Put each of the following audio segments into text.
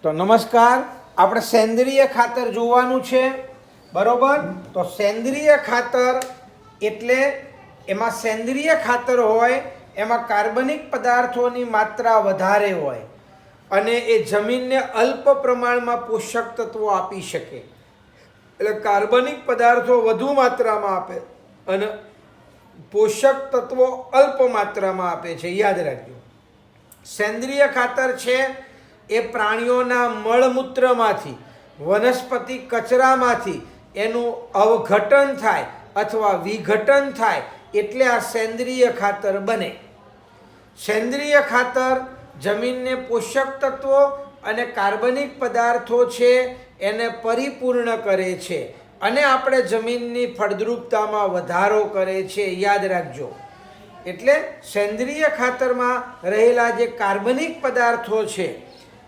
તો નમસ્કાર, આપણે સેન્દ્રિય ખાતર જોવાનું છે, બરોબર? તો સેન્દ્રિય ખાતર એટલે એમાં સેન્દ્રિય ખાતર હોય એમાં કાર્બનિક પદાર્થોની માત્રા વધારે હોય અને એ જમીનને અલ્પ પ્રમાણમાં પોષક તત્વો આપી શકે. એટલે કાર્બનિક પદાર્થો વધુ માત્રામાં આપે અને પોષક તત્વો અલ્પ માત્રામાં આપે છે. યાદ રાખજો, સેન્દ્રિય ખાતર છે એ પ્રાણીઓના મળમૂત્રમાંથી, વનસ્પતિ કચરામાંથી એનું અવઘટન થાય અથવા વિઘટન થાય એટલે આ સેન્દ્રિય ખાતર બને. સેન્દ્રિય ખાતર જમીનને પોષક તત્વો અને કાર્બનિક પદાર્થો છે એને પરિપૂર્ણ કરે છે અને આપણે જમીનની ફળદ્રુપતામાં વધારો કરે છે. યાદ રાખજો, એટલે સેન્દ્રિય ખાતરમાં રહેલા જે કાર્બનિક પદાર્થો છે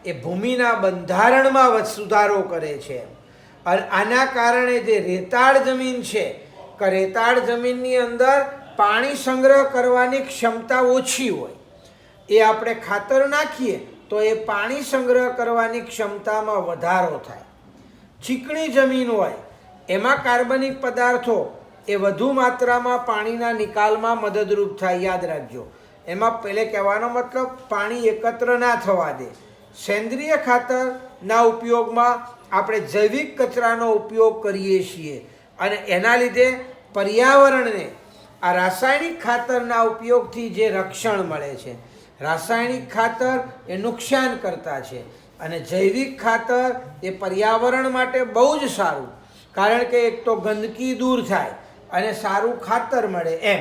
એ ભૂમિના બંધારણમાં સુધારો કરે છે. અને આના કારણે જે રેતાળ જમીન છે કે રેતાળ જમીનની અંદર પાણી સંગ્રહ કરવાની ક્ષમતા ઓછી હોય, એ આપણે ખાતર નાખીએ તો એ પાણી સંગ્રહ કરવાની ક્ષમતામાં વધારો થાય. ચીકણી જમીન હોય એમાં કાર્બનિક પદાર્થો એ વધુ માત્રામાં પાણીના નિકાલમાં મદદરૂપ થાય. યાદ રાખજો, એમાં પહેલે કહેવાનો મતલબ પાણી એકત્ર ના થવા દે. સેન્દ્રિય ખાતરના ઉપયોગમાં આપણે જૈવિક કચરાનો ઉપયોગ કરીએ છીએ અને એના લીધે પર્યાવરણને આ રાસાયણિક ખાતરના ઉપયોગથી જે રક્ષણ મળે છે, રાસાયણિક ખાતર એ નુકસાન કરતા છે અને જૈવિક ખાતર એ પર્યાવરણ માટે બહુ જ સારું, કારણ કે એક તો ગંદકી દૂર થાય અને સારું ખાતર મળે. એમ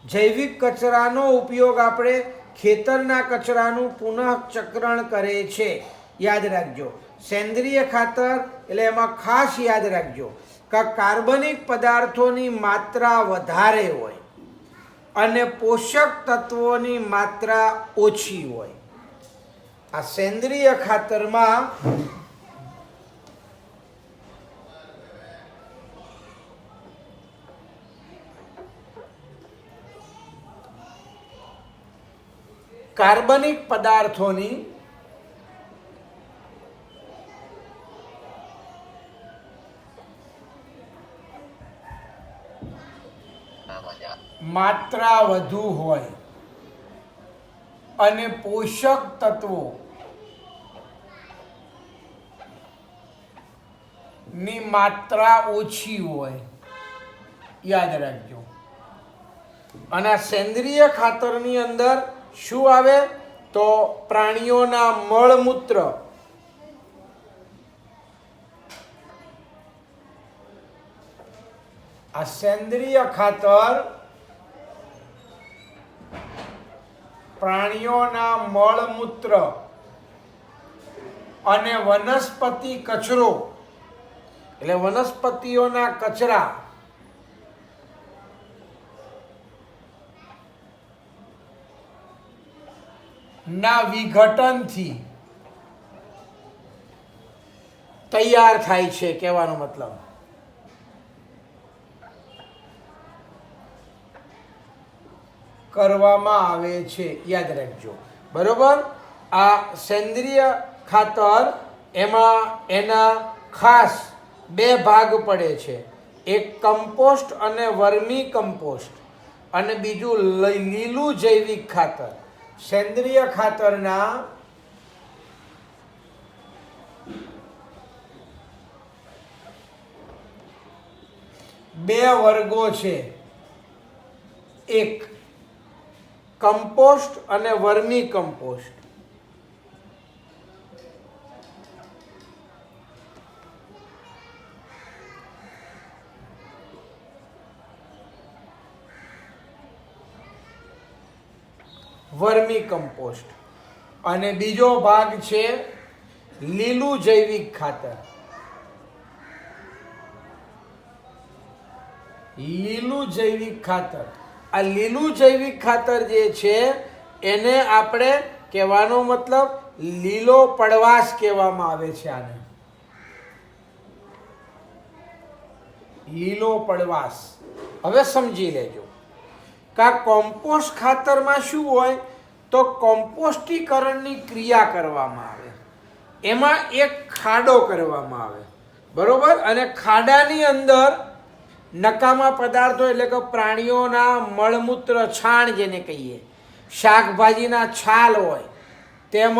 જૈવિક કચરાનો ઉપયોગ આપણે ખેતરના કચરાનું પુનઃચક્રણ કરે છે. યાદ રાખજો, સેન્દ્રિય ખાતર એટલે એમાં ખાસ યાદ રાખજો કે કાર્બનિક પદાર્થોની માત્રા વધારે હોય અને પોષક તત્વોની માત્રા ઓછી હોય. આ સેન્દ્રિય ખાતરમાં કાર્બનિક પદાર્થોની માત્રા વધુ હોય અને પોષક તત્વો ની માત્રા ઓછી હોય. યાદ રાખજો. અને આ સેન્દ્રિય ખાતરની અંદર શું આવે તો પ્રાણીઓના મળમૂત્ર, આ સેન્દ્રિય ખાતર પ્રાણીઓના મળમૂત્ર અને વનસ્પતિ કચરો એટલે વનસ્પતિઓના કચરા ના વિઘટનથી તૈયાર થાય છે. કહેવાનો મતલબ કરવામાં આવે છે. યાદ રાખજો, બરોબર? આ સેન્દ્રિય ખાતર એમાં એના ખાસ બે ભાગ પડે છે, એક કમ્પોસ્ટ અને વર્મી કમ્પોસ્ટ અને બીજું લીલું જૈવિક ખાતર. સેન્દ્રિય ખાતરના બે વર્ગો છે, એક કમ્પોસ્ટ અને વર્મી કમ્પોસ્ટ. વર્મી કમ્પોસ્ટ અને બીજો ભાગ છે લીલું જૈવિક ખાતર. લીલું જૈવિક ખાતર, આ લીલું જૈવિક ખાતર જે છે એને આપણે કહેવાનો મતલબ લીલો પડવાશ કહેવામાં આવે છે. આને લીલો પડવાશ. હવે સમજી લેજો કે આ કોમ્પોસ્ટ ખાતરમાં શું હોય તો કોમ્પોસ્ટીકરણની ક્રિયા કરવામાં આવે એમાં એક ખાડો કરવામાં આવે, બરોબર, અને ખાડાની અંદર નકામા પદાર્થો એટલે કે પ્રાણીઓના મળમૂત્ર છાણ જેને કહીએ, શાકભાજીના છાલ હોય તેમજ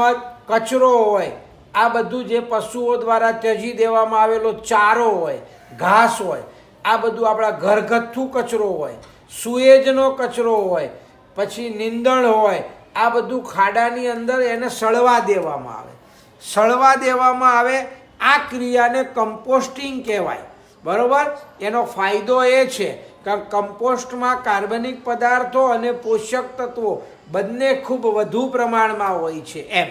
કચરો હોય, આ બધું જે પશુઓ દ્વારા ત્યજી દેવામાં આવેલો ચારો હોય, ઘાસ હોય, આ બધું આપણા ઘરગથ્થુ કચરો હોય, સુએજનો કચરો હોય, પછી નીંદણ હોય, આ બધું ખાડાની અંદર એને સળવા દેવામાં આવે. સળવા દેવામાં આવે આ ક્રિયાને કમ્પોસ્ટિંગ કહેવાય, બરાબર. એનો ફાયદો એ છે કે કમ્પોસ્ટમાં કાર્બનિક પદાર્થો અને પોષક તત્વો બંને ખૂબ વધુ પ્રમાણમાં હોય છે એમ,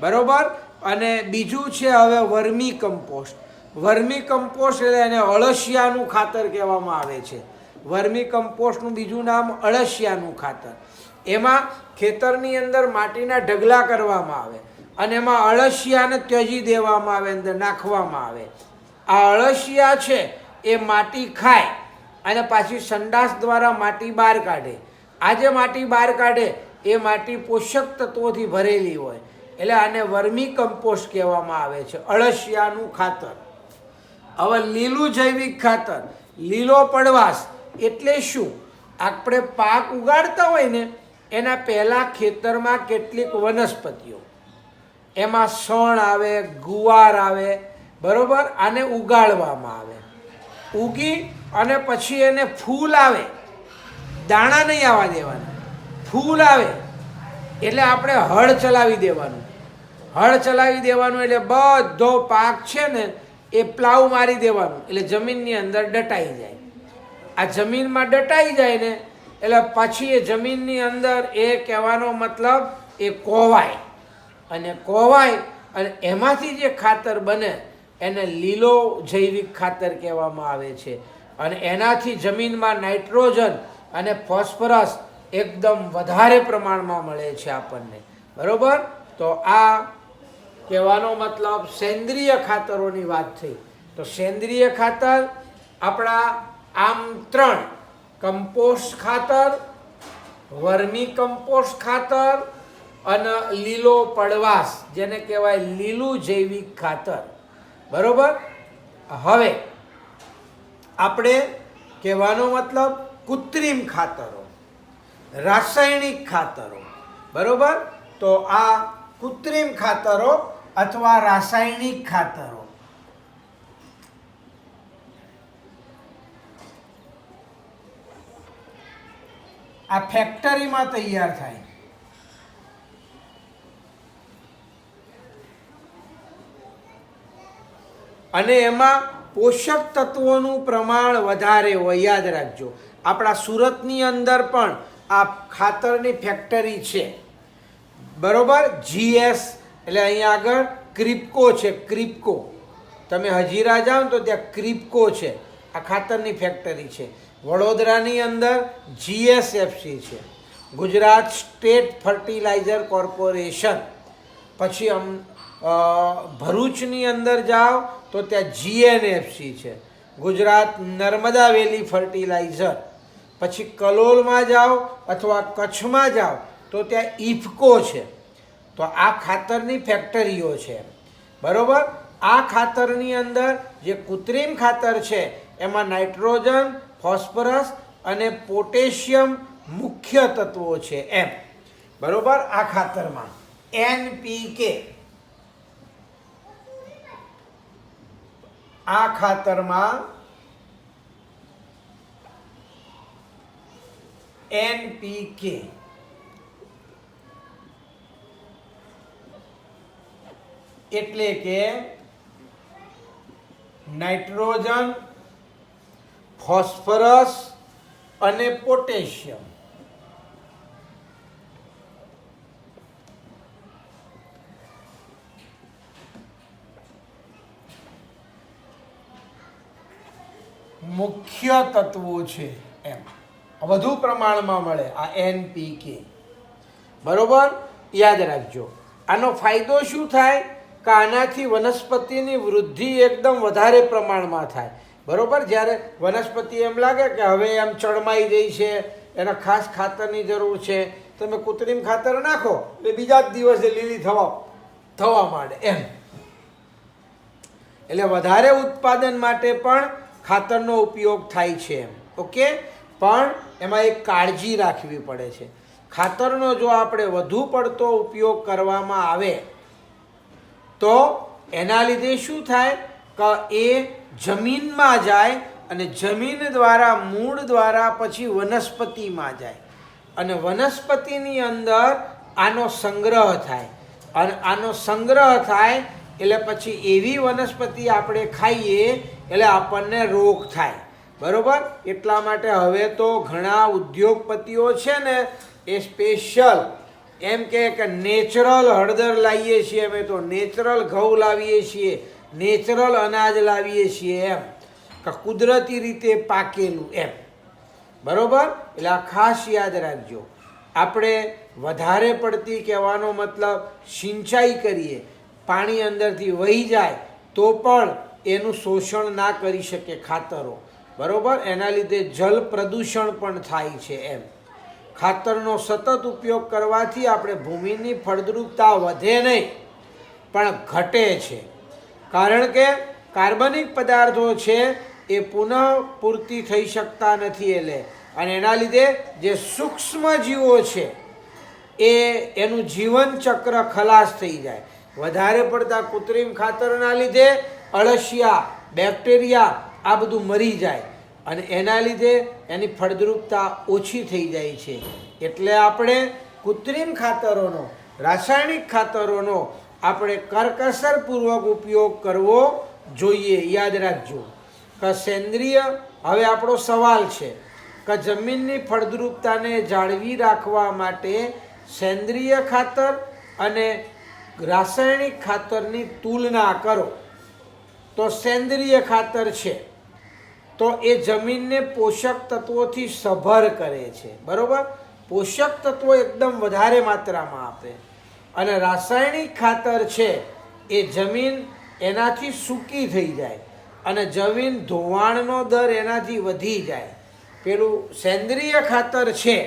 બરાબર. અને બીજું છે હવે વર્મી કમ્પોસ્ટ. વર્મી કમ્પોસ્ટ એટલે એને અળસિયાનું ખાતર કહેવામાં આવે છે. વર્મી કમ્પોસ્ટનું બીજું નામ અળસિયાનું ખાતર. એમાં ખેતરની અંદર માટીના ઢગલા કરવામાં આવે અને એમાં અળસિયાને ત્યજી દેવામાં આવે, અંદર નાખવામાં આવે. આ અળસિયા છે એ માટી ખાય અને પાછી સંડાસ દ્વારા માટી બહાર કાઢે. આ જે માટી બહાર કાઢે એ માટી પોષક તત્વોથી ભરેલી હોય, એટલે આને વર્મી કમ્પોસ્ટ કહેવામાં આવે છે, અળસિયાનું ખાતર. હવે લીલું જૈવિક ખાતર, લીલો પડવાશ એટલે શું? આપણે પાક ઉગાડતા હોય ને એના પહેલાં ખેતરમાં કેટલીક વનસ્પતિઓ, એમાં સણ આવે, ગુવાર આવે, બરાબર, આને ઉગાડવામાં આવે. ઉગી અને પછી એને ફૂલ આવે, દાણા નહીં આવવા દેવાના, ફૂલ આવે એટલે આપણે હળ ચલાવી દેવાનું. હળ ચલાવી દેવાનું એટલે બધો પાક છે ને એ પ્લાવ મારી દેવાનું, એટલે જમીનની અંદર દટાઈ જાય. આ જમીનમાં દટાઈ જાય ને એટલે પછી એ જમીનની અંદર એ કહેવાનો મતલબ એ કોવાય, અને કોવાય અને એમાંથી જે ખાતર બને એને લીલો જૈવિક ખાતર કહેવામાં આવે છે. અને એનાથી જમીનમાં નાઇટ્રોજન અને ફોસ્ફરસ એકદમ વધારે પ્રમાણમાં મળે છે આપણને, બરાબર. તો આ કહેવાનો મતલબ સેન્દ્રિય ખાતરોની વાત થઈ. તો સેન્દ્રિય ખાતર આપણા આમ 3: કમ્પોસ્ટ ખાતર, વર્મી કમ્પોસ્ટ ખાતર અને લીલો પડવાશ જેને કહેવાય લીલું જૈવિક ખાતર, બરાબર. હવે આપણે કહેવાનો મતલબ કૃત્રિમ ખાતરો, રાસાયણિક ખાતરો, બરાબર. તો આ કૃત્રિમ ખાતરો અથવા રાસાયણિક ખાતરો આ ફેક્ટરીમાં તૈયાર થાય. અને એમાં પોષક તત્વોનું પ્રમાણ વધારે હોય. યાદ રાખજો, આપણા સુરતની અંદર પણ આ ખાતરની ફેક્ટરી છે, બરોબર. GS એટલે અહીંયા આગળ ક્રિપકો છે, ક્રિપકો. તમે હજીરા જાઓ તો ત્યાં ક્રિપકો છે, આ ખાતરની ફેક્ટરી છે. વડોદરાની અંદર GSFC છે, ગુજરાત સ્ટેટ ફર્ટિલાઇઝર કોર્પોરેશન. પછી ભરૂચની અંદર જાઓ તો ત્યાં GNFC છે, ગુજરાત નર્મદા વેલી ફર્ટિલાઇઝર. પછી કલોલમાં જાઓ અથવા કચ્છમાં જાઓ તો ત્યાં ઇફકો છે. તો આ ખાતરની ફેક્ટરીઓ છે, બરાબર. આ ખાતરની અંદર જે કૃત્રિમ ખાતર છે એમાં નાઇટ્રોજન, ફોસ્ફરસ અને પોટેશિયમ મુખ્ય તત્વો છે એમ, બરાબર. આ ખાતરમાં NPK, આ ખાતરમાં NPK એટલે કે નાઇટ્રોજન, ફોસ્ફરસ અને પોટેશિયમ. મુખ્ય તત્વો છે એમ, વધુ પ્રમાણમાં મળે આ NPK, બરોબર. યાદ રાખજો. આનો ફાયદો શું થાય કે આનાથી વનસ્પતિની વૃદ્ધિ એકદમ વધારે પ્રમાણમાં થાય, બરોબર. જ્યારે વનસ્પતિ એમ લાગે કે હવે એમ ચડમાઈ ગઈ છે, એના ખાસ ખાતરની જરૂર છે, તમે કૃત્રિમ ખાતર નાખો એટલે બીજા જ દિવસે લીલી થવા માંડે એમ. એટલે વધારે ઉત્પાદન માટે પણ ખાતરનો ઉપયોગ થાય છે. ઓકે, પણ એમાં એક કાળજી રાખવી પડે છે. ખાતરનો જો આપણે વધુ પડતો ઉપયોગ કરવામાં આવે તો એના લીધે શું થાય કે એ જમીનમાં જાય અને જમીન દ્વારા મૂળ દ્વારા પછી વનસ્પતિમાં જાય અને વનસ્પતિની અંદર આનો સંગ્રહ થાય અને આનો સંગ્રહ થાય એટલે પછી એવી વનસ્પતિ આપણે ખાઈએ એટલે આપણને રોગ થાય. બરોબર, એટલા માટે હવે તો ઘણા ઉદ્યોગપતિઓ છે ને એ સ્પેશિયલ એમ કે નેચરલ હળદર લાવીએ છીએ, અમે તો નેચરલ ઘઉં લાવીએ છીએ, નેચરલ અનાજ લાવીએ છીએ, એમ કે કુદરતી રીતે પાકેલું એમ. બરોબર, એટલે આ ખાસ યાદ રાખજો. આપણે વધારે પડતી કહેવાનો મતલબ સિંચાઈ કરીએ, પાણી અંદરથી વહી જાય તો પણ એનું શોષણ ના કરી શકે ખાતરો. બરોબર, એના લીધે જલ પ્રદૂષણ પણ થાય છે એમ. ખાતરનો સતત ઉપયોગ કરવાથી આપણે ભૂમિની ફળદ્રુપતા વધે નહીં પણ ઘટે છે. કારણ કે કાર્બનિક પદાર્થો છે એ પુનઃ પૂર્તિ થઈ શકતા નથી એટલે, અને એના લીધે જે સૂક્ષ્મ જીવો છે એનું જીવન ચક્ર ખલાસ થઈ જાય. વધારે પડતા કૃત્રિમ ખાતરના લીધે અળસિયા, બેક્ટેરિયા આ બધું મરી જાય અને એના લીધે એની ફળદ્રુપતા ઓછી થઈ જાય છે. એટલે આપણે કૃત્રિમ ખાતરોનો, રાસાયણિક ખાતરોનો આપણે કરકસરપૂર્વક ઉપયોગ કરવો જોઈએ. યાદ રાખજો કે સેન્દ્રિય, હવે આપણો સવાલ છે કે જમીનની ફળદ્રુપતાને જાળવી રાખવા માટે સેન્દ્રિય ખાતર અને રાસાયણિક ખાતરની તુલના કરો તો સેન્દ્રિય ખાતર છે તો એ જમીનને પોષક તત્વોથી સભર કરે છે. બરોબર, પોષક તત્વો એકદમ વધારે માત્રામાં આપે. અને રાસાયણિક ખાતર છે એ જમીન એનાથી સૂકી થઈ જાય અને જમીન ધોવાણનો દર એનાથી વધી જાય. પેલું સેન્દ્રિય ખાતર છે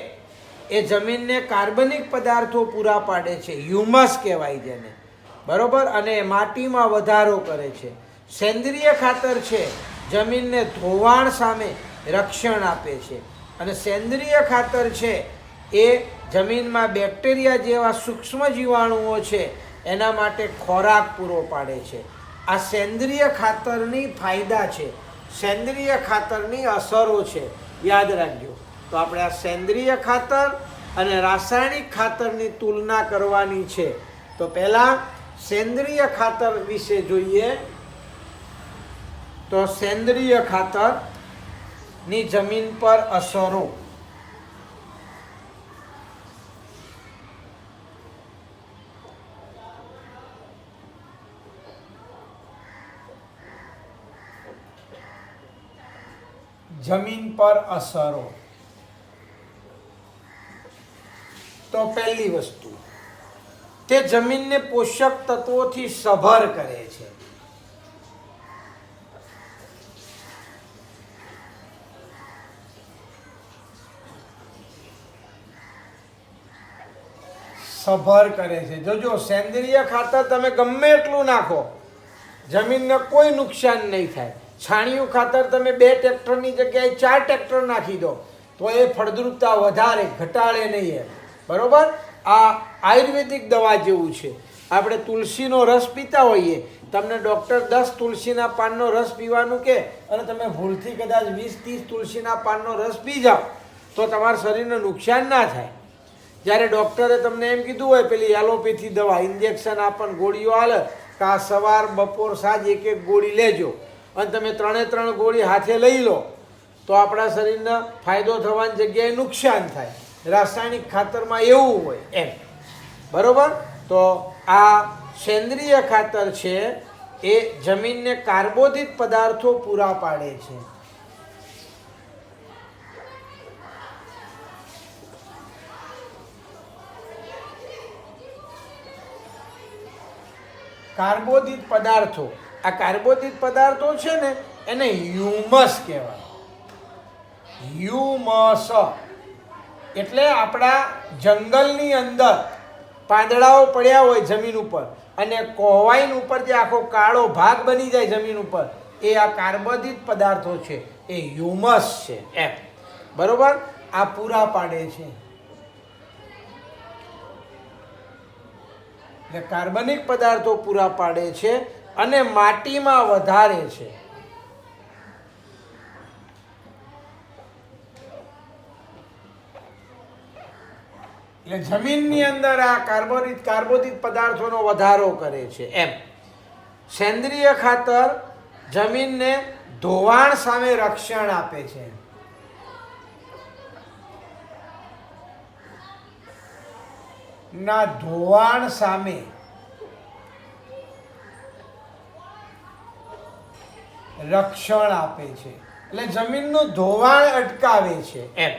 એ જમીનને કાર્બનિક પદાર્થો પૂરા પાડે છે, હ્યુમસ કહેવાય જેને. બરોબર, અને માટીમાં વધારો કરે છે. સેન્દ્રિય ખાતર છે જમીનને ધોવાણ સામે રક્ષણ આપે છે અને સેન્દ્રિય ખાતર છે એ જમીનમાં બેક્ટેરિયા જેવા સૂક્ષ્મ જીવાણુઓ છે એના માટે ખોરાક પૂરો પાડે છે. આ સેન્દ્રિય ખાતરની ફાયદા છે, સેન્દ્રિય ખાતરની અસરો છે. યાદ રાખજો. તો આપણે આ સેન્દ્રિય ખાતર અને રાસાયણિક ખાતરની તુલના કરવાની છે. તો પહેલાં સેન્દ્રિય ખાતર વિશે જોઈએ. તો સેન્દ્રિય ખાતરની જમીન પર અસરો. જમીન પર અસરો. તો પહેલી વસ્તુ, તે જમીનને પોષક તત્વોથી સભર કરે છે. સભર કરે છે. જોજો, સેન્દ્રિય ખાતર તમે ગમે એટલું નાખો જમીનને કોઈ નુકસાન નહીં થાય. છાણિયું ખાતર તમે 2 ટ્રેક્ટરની જગ્યાએ 4 ટ્રેક્ટર નાખી દો તો એ ફળદ્રુપતા વધારે, ઘટાડે નહીં એમ. બરોબર, આ આયુર્વેદિક દવા જેવું છે. આપણે તુલસીનો રસ પીતા હોઈએ, તમને ડૉક્ટર 10 તુલસીના પાનનો રસ પીવાનું કહે અને તમે ભૂલથી કદાચ 20-30 તુલસીના પાનનો રસ પી જાઓ તો તમારા શરીરને નુકસાન ના થાય. જ્યારે ડૉક્ટરે તમને એમ કીધું હોય પેલી એલોપેથી દવા, ઇન્જેક્શન આપણને ગોળીઓ આલે કે આ સવાર બપોર સાંજ 1-1 ગોળી લેજો અને તમે 3 ગોળી હાથે લઈ લો તો આપણા શરીરને ફાયદો થવાની જગ્યાએ નુકસાન થાય. રાસાયણિક ખાતરમાં એવું હોય એમ. બરોબર, તો આ સેન્દ્રિય ખાતર છે એ જમીનને કાર્બોદિત પદાર્થો પૂરા પાડે છે. કાર્બોદિત પદાર્થો, આ કાર્બોદિત પદાર્થો છે ને એને હ્યુમસ કહેવાય. હ્યુમસ એટલે આપણા જંગલની અંદર પાંદડાઓ પડ્યા હોય જમીન ઉપર અને કોવાઈન ઉપર જે આખો કાળો ભાગ બની જાય જમીન ઉપર, એ આ કાર્બોદિત પદાર્થો છે, એ હ્યુમસ છે એમ. બરોબર, આ પૂરા પાડે છે. એટલે કાર્બનિક પદાર્થો પૂરા પાડે છે અને માટીમાં વધારે છે. એટલે જમીનની અંદર આ કાર્બોદિત પદાર્થોનો વધારો કરે છે એમ. સેન્દ્રિય ખાતર જમીનને ધોવાણ સામે રક્ષણ આપે છે. ના ધોવાણ સામે રક્ષણ આપે છે, એટલે જમીનનું ધોવાણ અટકાવે છે એમ.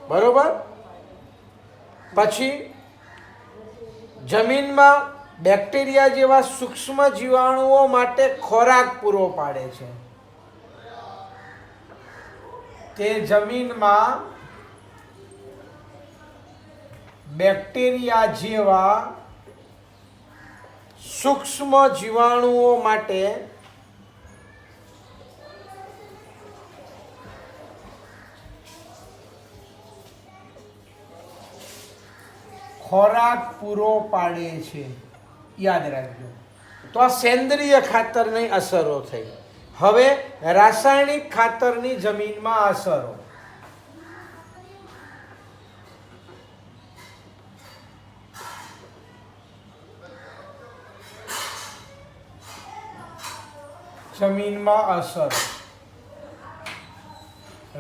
બરોબર. પછી જમીનમાં બેક્ટેરિયા જેવા સૂક્ષ્મ જીવાણુઓ માટે ખોરાક પૂરો પાડે છે. તે જમીનમાં બેક્ટેરિયા જેવા સૂક્ષ્મ જીવાણુઓ માટે ખોરાક પૂરો પાડે છે. યાદ રાખજો. તો આ સેન્દ્રિય ખાતરની અસરો થઈ. હવે રાસાયણિક ખાતરની જમીનમાં અસરો. જમીનમાં અસર.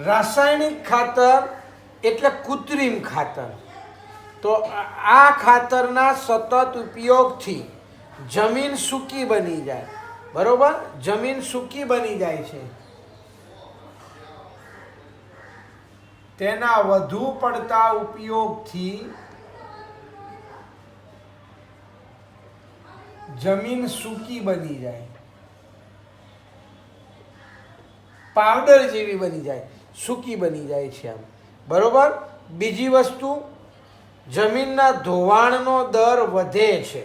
રાસાયણિક ખાતર એટલે કૃત્રિમ ખાતર. તો આ ખાતરના સતત ઉપયોગથી જમીન સૂકી બની જાય. બરોબર, જમીન સૂકી બની જાય છે. તેના વધુ પડતા ઉપયોગથી જમીન સૂકી બની જાય, પાવડર જેવી બની જાય, સૂકી બની જાય છે આમ. બરોબર. બીજી વસ્તુ, જમીનના ધોવાણનો દર વધે છે.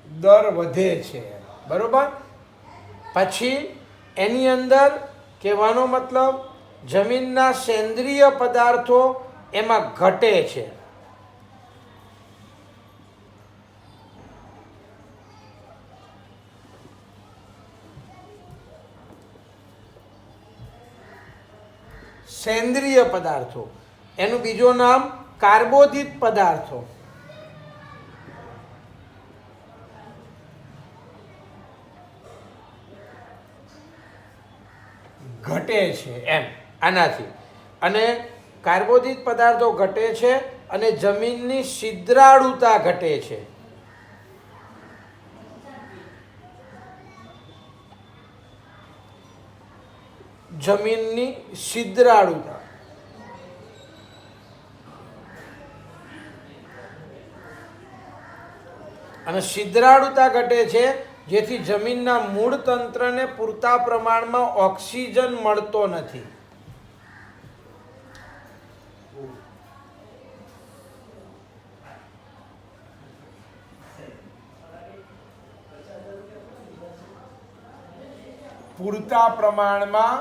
દર વધે છે. બરોબર. પછી એની અંદર કહેવાનો મતલબ જમીનના સેન્દ્રિય પદાર્થો એમાં ઘટે છે. સેન્દ્રિય પદાર્થો, એનું બીજું નામ કાર્બોદિત પદાર્થો. ઘટે છે એમ આનાથી. અને કાર્બોદિત પદાર્થો ઘટે છે અને જમીનની છિદ્રાળુતા ઘટે છે. જમીનની છિદ્રાળુતા. અને છિદ્રાળુતા ઘટે છે જેથી જમીનના મૂળ તંત્રને પૂરતા પ્રમાણમાં ઓક્સિજન મળતો નથી. પૂરતા પ્રમાણમાં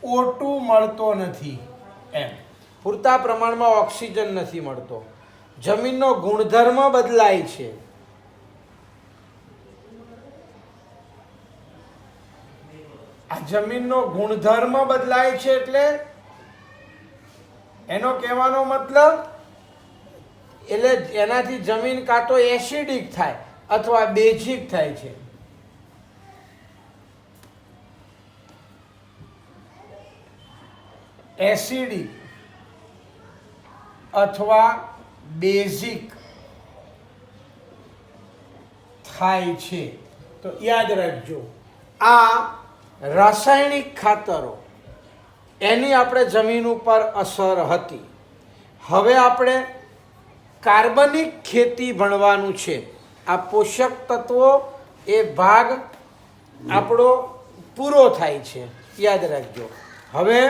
O2 મળતો નથી એમ. પૂરતા પ્રમાણમાં ઓક્સિજન નથી મળતો. જમીનનો ગુણધર્મ બદલાય છે. આ જમીનનો ગુણધર્મ બદલાય છે એટલે એનો કહેવાનો મતલબ, એટલે એનાથી જમીન કાં તો એસિડિક થાય અથવા બેઝિક થાય છે. એસિડિક અથવા બેઝિક થાય છે. તો યાદ રાખજો, આ રાસાયણિક ખાતરો એની આપણે જમીન ઉપર અસર હતી. હવે આપણે કાર્બનિક ખેતી ભણવાનું છે. આ પોષક તત્વો એ ભાગ આપણો પૂરો થાય છે, યાદ રાખજો. હવે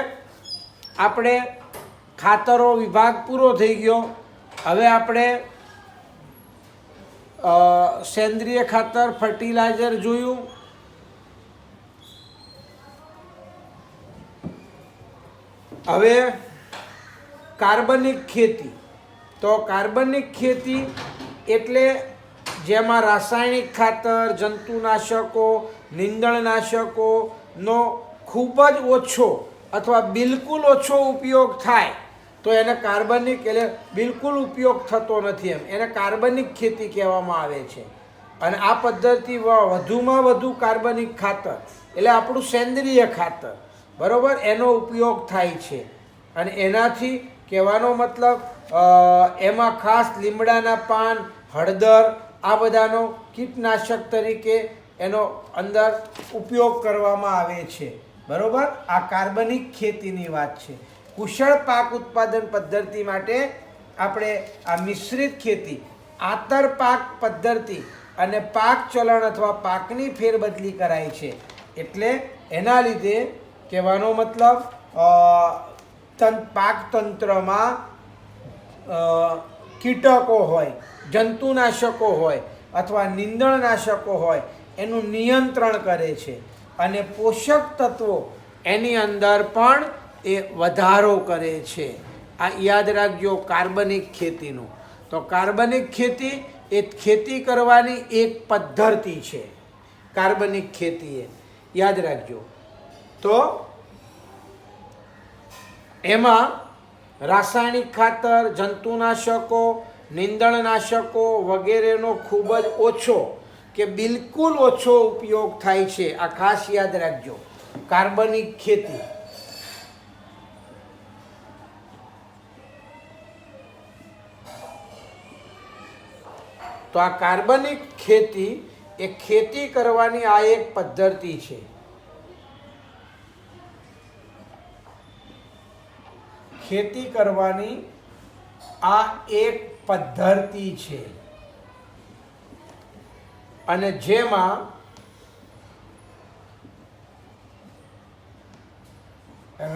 આપણે ખાતરો વિભાગ પૂરો થઈ ગયો. હવે આપણે સેન્દ્રિય ખાતર ફર્ટિલાઇઝર જોયું. હવે કાર્બનિક ખેતી. તો કાર્બનિક ખેતી એટલે જેમાં રાસાયણિક ખાતર, જંતુનાશકો, નીંદણનાશકોનો ખૂબ જ ઓછો અથવા બિલકુલ ઓછો ઉપયોગ થાય તો એને કાર્બનિક એટલે બિલકુલ ઉપયોગ થતો નથી એમ એને કાર્બનિક ખેતી કહેવામાં આવે છે. અને આ પદ્ધતિ વધુમાં વધુ કાર્બનિક ખાતર એટલે આપણું સેન્દ્રિય ખાતર, બરાબર, એનો ઉપયોગ થાય છે. અને એનાથી કહેવાનો મતલબ એમાં ખાસ લીમડાના પાન, હળદર આ બધાનો કીટનાશક તરીકે એનો અંદર ઉપયોગ કરવામાં આવે છે, બરાબર. આ કાર્બનિક ખેતીની વાત છે. કુશળ પાક ઉત્પાદન પદ્ધતિ માટે આપણે આ મિશ્રિત ખેતી, આંતર પાક પદ્ધતિ અને પાક ચલણ અથવા પાકની ફેરબદલી કરાય છે. એટલે એના લીધે કહેવાનો મતલબ પાક તંત્રમાં કીટકો હોય, જંતુનાશકો હોય અથવા નીંદણનાશકો હોય એનું નિયંત્રણ કરે છે. અને પોષક તત્વો એની અંદર પણ એ વધારો કરે છે. આ યાદ રાખજો કાર્બનિક ખેતીનું. તો કાર્બનિક ખેતી એ ખેતી કરવાની એક પદ્ધતિ છે, કાર્બનિક ખેતી એ યાદ રાખજો. તો એમાં રાસાયણિક ખાતર, જંતુનાશકો, નીંદણનાશકો વગેરેનો ખૂબ જ ઓછો કે બિલકુલ ઓછો ઉપયોગ થાય છે. આ ખાસ યાદ રાખજો, કાર્બનિક ખેતી. તો આ કાર્બનિક ખેતી એ ખેતી કરવાની આ એક પદ્ધતિ છે. ખેતી કરવાની આ એક પદ્ધતિ છે. અને જેમાં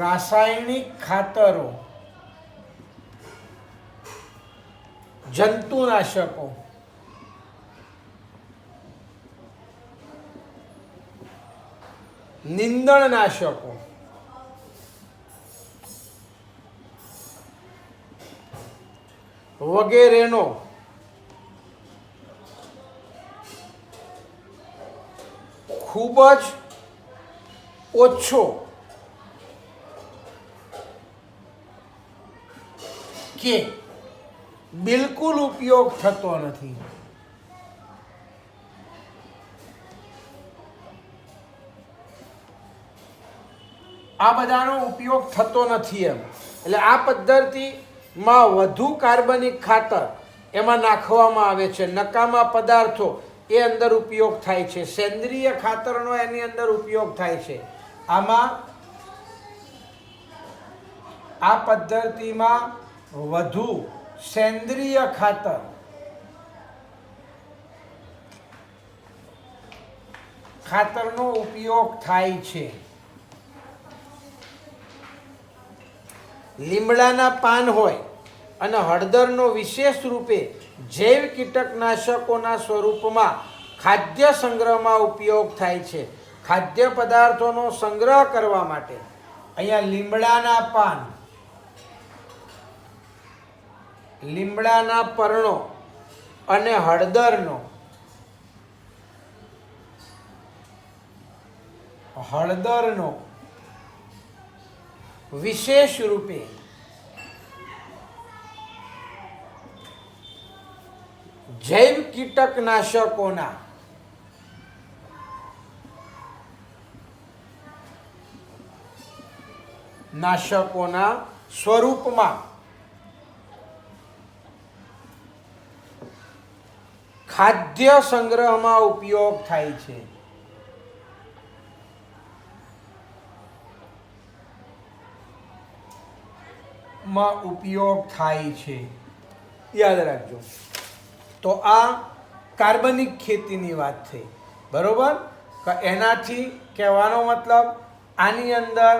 રાસાયણિક ખાતરો, જંતુનાશકો, નીંદણનાશકો વગેરેનો ખૂબ જ ઓછો કે બિલકુલ ઉપયોગ થતો નથી. આ બધાનો ઉપયોગ થતો નથી એમ. એટલે આ પદ્ધતિમાં વધુ કાર્બનિક ખાતર એમાં નાખવામાં આવે છે, નકામા પદાર્થો એ અંદર ઉપયોગ થાય છે, સેન્દ્રિય ખાતરનો એની અંદર ઉપયોગ થાય છે. આમાં આ પદ્ધતિમાં વધુ સેન્દ્રિય ખાતર, ખાતરનો ઉપયોગ થાય છે. લીમડાના પાન હોય અને હળદરનો વિશેષ રૂપે જૈવ કીટકનાશકોના સ્વરૂપમાં ખાદ્ય સંગ્રહમાં ઉપયોગ થાય છે. ખાદ્ય પદાર્થોનો સંગ્રહ કરવા માટે અહીંયા લીમડાના પાન, લીમડાના પર્ણો અને હળદરનો વિશેષ રૂપે જૈવ કીટકનાશકોના સ્વરૂપમાં ખાદ્ય સંગ્રહમાં ઉપયોગ થાય છે. યાદ રાખજો. તો આ કાર્બનિક ખેતીની વાત થઈ, બરોબર. કે એનાથી કહેવાનો મતલબ આની અંદર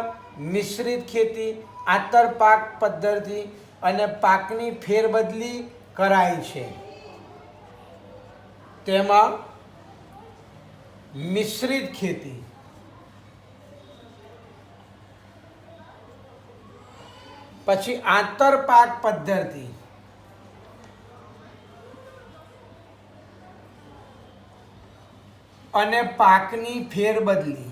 મિશ્રિત ખેતી, આંતરપાક પદ્ધતિ અને પાકની ફેરબદલી કરાય છે. તેમાં મિશ્રિત ખેતી, પછી આંતરપાક પદ્ધતિ, અને પાકની ફેરબદલી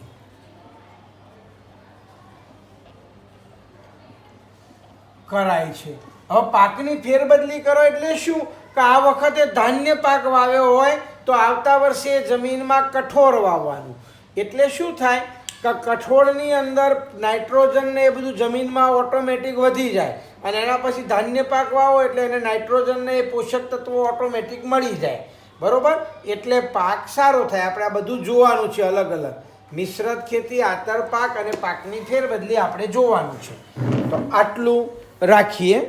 કરાય છે. હવે પાકની ફેરબદલી કરો એટલે શું કે આ વખતે ધાન્ય પાક વાવ્યો હોય તો આવતા વર્ષે જમીનમાં કઠોળ વાવવાનું. એટલે શું થાય કે કઠોળની અંદર નાઇટ્રોજન ને એ બધું જમીનમાં ઓટોમેટિક વધી જાય અને એના પછી ધાન્ય પાક વાવો એટલે એને નાઇટ્રોજન ને એ પોષક તત્વો ઓટોમેટિક મળી જાય. બરોબર? એટલે પાક સારો થાય. આપણે આ બધું જોવાનું છે અલગ અલગ. મિશ્રિત ખેતી, આંતરપાક અને પાકની ફેરબદલી આપણે જોવાનું છે. તો આટલું રાખીએ.